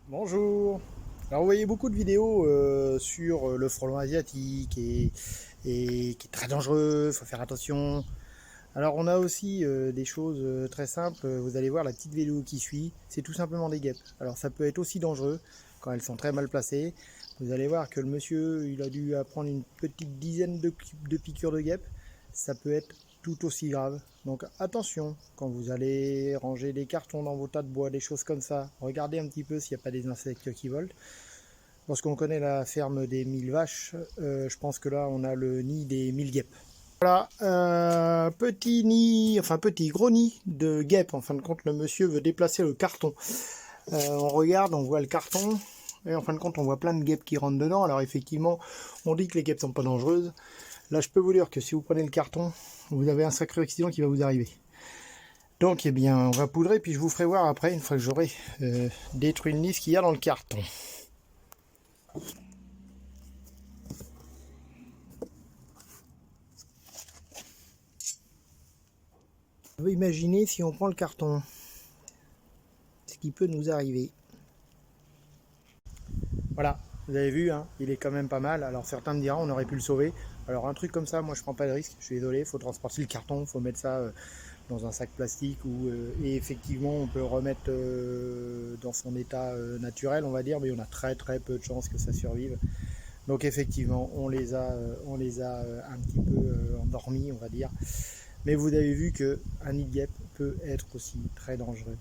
Bonjour. Alors vous voyez beaucoup de vidéos sur le frelon asiatique et qui est très dangereux, il faut faire attention. Alors on a aussi des choses très simples, vous allez voir la petite vidéo qui suit, c'est tout simplement des guêpes. Alors ça peut être aussi dangereux quand elles sont très mal placées. Vous allez voir que le monsieur il a dû prendre une petite dizaine de piqûres de guêpes. Ça peut être tout aussi grave. Donc attention, quand vous allez ranger des cartons dans vos tas de bois, des choses comme ça, regardez un petit peu s'il n'y a pas des insectes qui volent. Lorsqu'on connaît la ferme des 1000 vaches, je pense que là on a le nid des 1000 guêpes. Voilà, petit nid, enfin petit gros nid de guêpes. En fin de compte, le monsieur veut déplacer le carton. On regarde, on voit le carton, et en fin de compte, on voit plein de guêpes qui rentrent dedans. Alors effectivement, on dit que les guêpes sont pas dangereuses. Là, je peux vous dire que si vous prenez le carton, vous avez un sacré accident qui va vous arriver. Donc, eh bien, on va poudrer, puis je vous ferai voir après, une fois que j'aurai détruit le nid, ce qu'il y a dans le carton. On va imaginer si on prend le carton, ce qui peut nous arriver. Voilà, vous avez vu, hein, il est quand même pas mal. Alors certains me diront, on aurait pu le sauver. Alors un truc comme ça, moi je prends pas de risque, je suis désolé, il faut transporter le carton, il faut mettre ça dans un sac plastique et effectivement on peut le remettre dans son état naturel, on va dire, mais on a très peu de chances que ça survive. Donc effectivement, on les a un petit peu endormis, on va dire. Mais vous avez vu qu'un nid de guêpe peut être aussi très dangereux.